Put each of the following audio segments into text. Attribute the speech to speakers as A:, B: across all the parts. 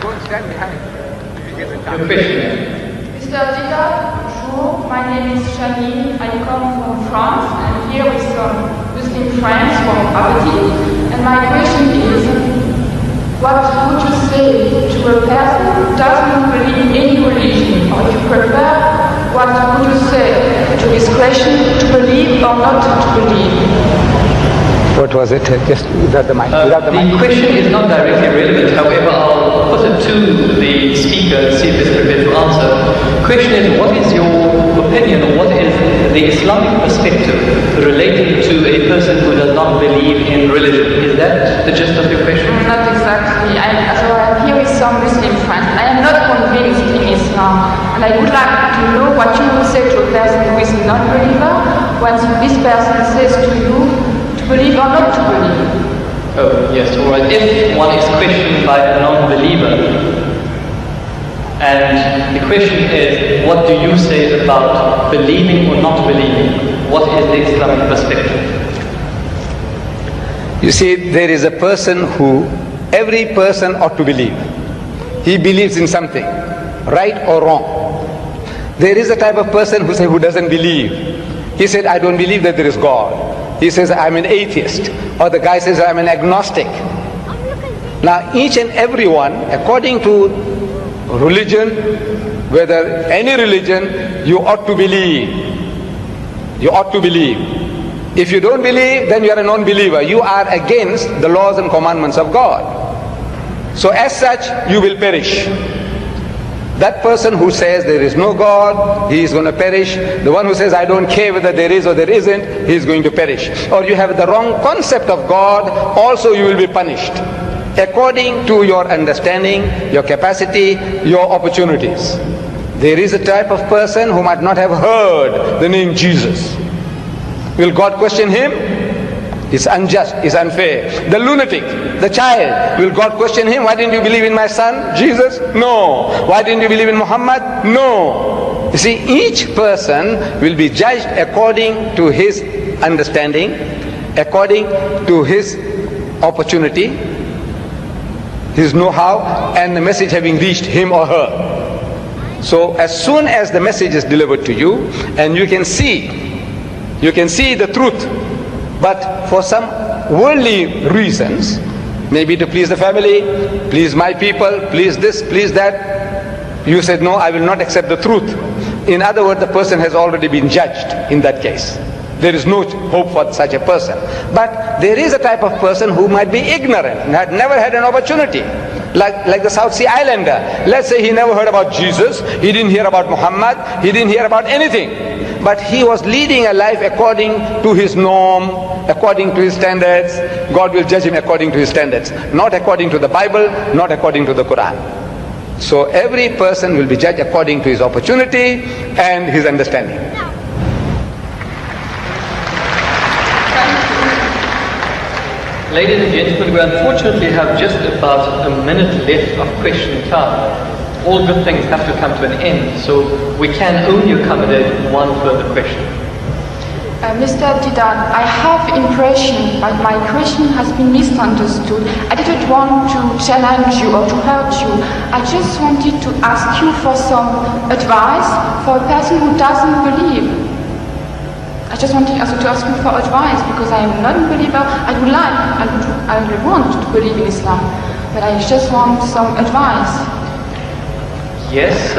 A: Don't stand behind.
B: Your question.
C: Mr. Dita, bonjour. My name is Shani. I come from France and here with some Muslim friends from Aberdeen. And my question is, what would you say to a person who doesn't believe in any religion? Or if you prefer, what would you say to this question, to believe or not to believe?
A: What was it? Just without the mic.
B: The question is not directly relevant. However, I'll put it to the speaker and see if he's prepared to answer. The question is, what is your opinion, or what is the Islamic perspective relating to a person who does not believe in religion? Is that the gist of your question?
C: Not exactly. I'm here with some Muslim friends. I am not convinced in Islam, and I would like to know what you would say to a person who is a non-believer when this person says to you, believe or not to believe?
B: Oh, yes, all right. If one is questioned by a non-believer, and the question is, what do you say about believing or not believing? What is the Islamic perspective?
A: You see, there is a person who, every person ought to believe. He believes in something, right or wrong. There is a type of person who doesn't believe. He said, I don't believe that there is God. He says, I'm an atheist. Or the guy says, I'm an agnostic. Now, each and every one, according to religion, whether any religion, you ought to believe. You ought to believe. If you don't believe, then you are a non-believer. You are against the laws and commandments of God. So as such, you will perish. That person who says there is no God, he is going to perish. The one who says I don't care whether there is or there isn't, he is going to perish. Or you have the wrong concept of God, also you will be punished according to your understanding, your capacity, your opportunities. There is a type of person who might not have heard the name Jesus. Will God question him? It's unjust, it's unfair. The lunatic, the child, will God question him? Why didn't you believe in my son, Jesus? No. Why didn't you believe in Muhammad? No. You see, each person will be judged according to his understanding, according to his opportunity, his know-how, and the message having reached him or her. So as soon as the message is delivered to you, and you can see the truth, but for some worldly reasons, maybe to please the family, please my people, please this, please that, you said, no, I will not accept the truth. In other words, the person has already been judged in that case. There is no hope for such a person. But there is a type of person who might be ignorant and had never had an opportunity. Like the South Sea Islander. Let's say he never heard about Jesus, he didn't hear about Muhammad, he didn't hear about anything. But he was leading a life according to his norm, according to his standards. God will judge him according to his standards, not according to the Bible, not according to the Quran. So every person will be judged according to his opportunity and his understanding.
B: Ladies and gentlemen, we unfortunately have just about a minute left of question time. All good things have to come to an end, so we can only accommodate one further question.
C: Mr. Didan, I have impression that my question has been misunderstood. I didn't want to challenge you or to hurt you. I just wanted to ask you for some advice for a person who doesn't believe. I just wanted also to ask you for advice because I am a non-believer. I would want to believe in Islam, but I just want some advice.
B: Yes,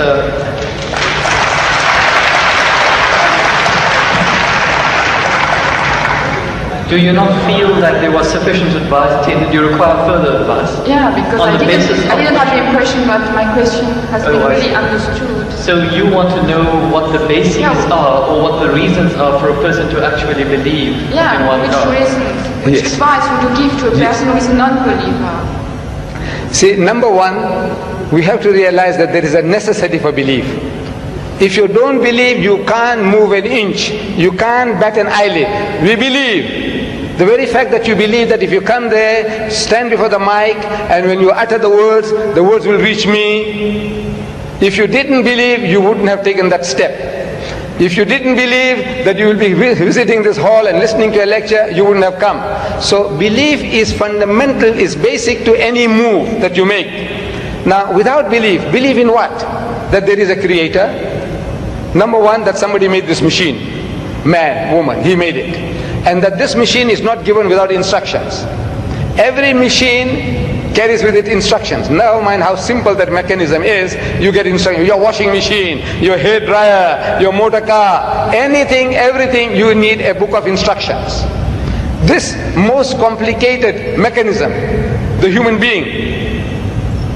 B: do you not feel that there was sufficient advice? Did you require further advice?
C: Yeah, because I didn't have the impression that my question has been really understood.
B: So you want to know what the basics are, or what the reasons are for a person to actually believe in one God?
C: Which advice would you give to a person who is a non-believer?
A: See, number one, we have to realize that there is a necessity for belief. If you don't believe, you can't move an inch. You can't bat an eyelid. We believe. The very fact that you believe that if you come there, stand before the mic, and when you utter the words will reach me. If you didn't believe, you wouldn't have taken that step. If you didn't believe that you will be visiting this hall and listening to a lecture, you wouldn't have come. So belief is fundamental, is basic to any move that you make. Now, without belief, believe in what? That there is a creator. Number one, that somebody made this machine. Man, woman, he made it. And that this machine is not given without instructions. Every machine carries with it instructions. Never mind how simple that mechanism is, you get instructions. Your washing machine, your hair dryer, your motor car, anything, everything, you need a book of instructions. This most complicated mechanism, the human being,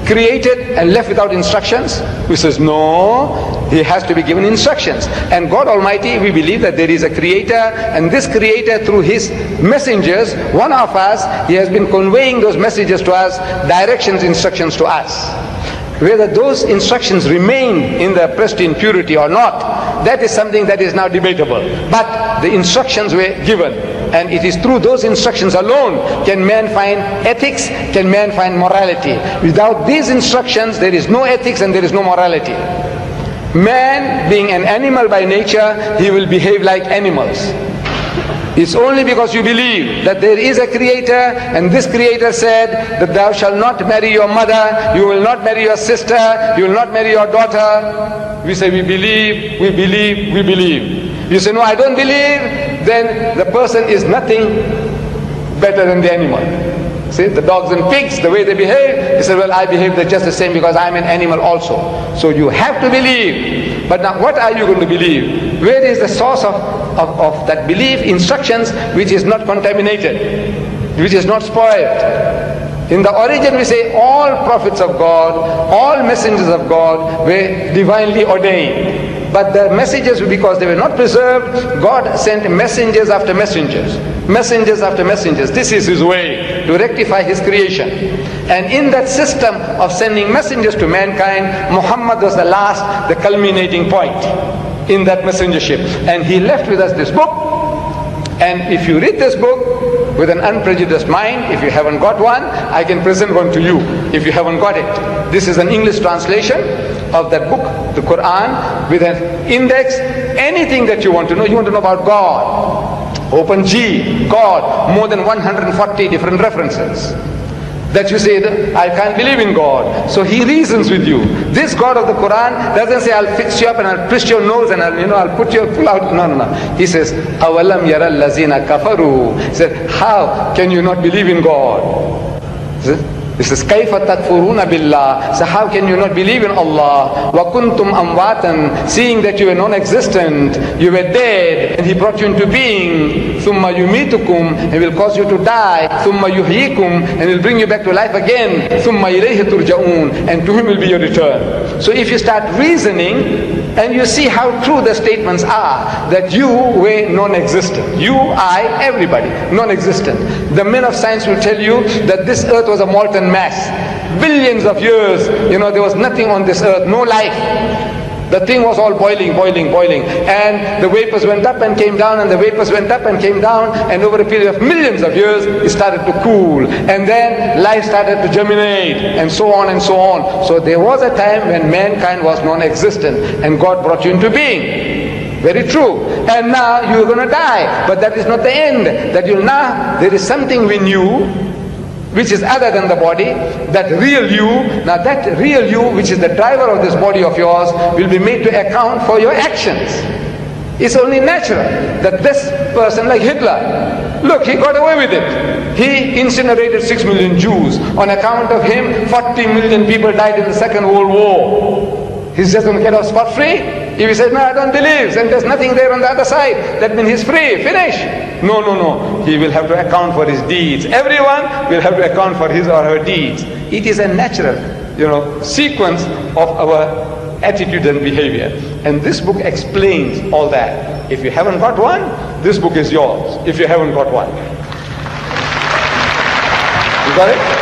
A: created and left without instructions? Who says no, he has to be given instructions. And God Almighty, we believe that there is a creator, and this creator through his messengers, one of us, he has been conveying those messages to us, directions, instructions to us. Whether those instructions remain in their pristine purity or not, that is something that is now debatable. But the instructions were given, and it is through those instructions alone can man find ethics, can man find morality. Without these instructions, there is no ethics and there is no morality. Man, being an animal by nature, he will behave like animals. It's only because you believe that there is a creator, and this creator said that thou shalt not marry your mother, you will not marry your sister, you will not marry your daughter. We say we believe, we believe, we believe. You say no, I don't believe, then the person is nothing better than the animal. See, the dogs and pigs, the way they behave, he said, well, I behave just the same because I'm an animal also. So you have to believe. But now what are you going to believe? Where is the source of that belief? Instructions which is not contaminated, which is not spoiled. In the origin we say all prophets of God, all messengers of God were divinely ordained. But the messages, because they were not preserved, God sent messengers after messengers. Messengers after messengers. This is his way to rectify his creation. And in that system of sending messengers to mankind, Muhammad was the last, the culminating point in that messengership. And he left with us this book. And if you read this book with an unprejudiced mind, if you haven't got one, I can present one to you if you haven't got it. This is an English translation of that book, the Quran, with an index. Anything that you want to know about God. Open G, God, more than 140 different references. That you say, I can't believe in God. So he reasons with you. This God of the Quran doesn't say, I'll fix you up and I'll twist your nose and I'll put your pull out. No, no, no. He says, Awalam yara allazina kafaru. He said, how can you not believe in God? He says, Kaifa takfuruna billah. So how can you not believe in Allah? Wa kuntum amwatan. Seeing that you were non-existent, you were dead, and He brought you into being. Thumma yumitukum, and will cause you to die. Thumma yuhyikum, and will bring you back to life again. Thumma ilayhi turja'un, and to Him will be your return. So if you start reasoning, and you see how true the statements are, that you were non-existent. You, I, everybody, non-existent. The men of science will tell you that this earth was a molten mass. Billions of years, there was nothing on this earth, no life. The thing was all boiling, boiling, boiling. And the vapors went up and came down, and the vapors went up and came down, and over a period of millions of years, it started to cool. And then life started to germinate, and so on and so on. So there was a time when mankind was non-existent, and God brought you into being. Very true. And now you're going to die. But that is not the end. That there is something in you which is other than the body, that real you. Now that real you, which is the driver of this body of yours, will be made to account for your actions. It's only natural that this person, like Hitler, look, he got away with it. He incinerated 6 million Jews. On account of him, 40 million people died in the Second World War. He's just going to get off scot-free? If he says, no, I don't believe, and there's nothing there on the other side, that means he's free, finish. No, no, no. He will have to account for his deeds. Everyone will have to account for his or her deeds. It is a natural, sequence of our attitude and behavior. And this book explains all that. If you haven't got one, this book is yours. If you haven't got one. You got it?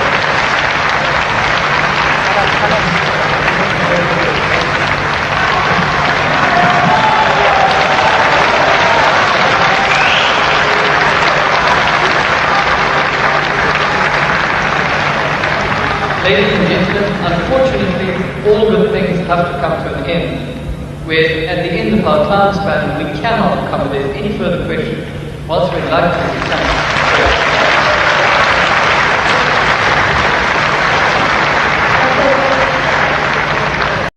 B: Ladies and gentlemen, unfortunately, all good things have to come to an end. Where at the end of our time span, we cannot accommodate any further questions. Whilst we'd like to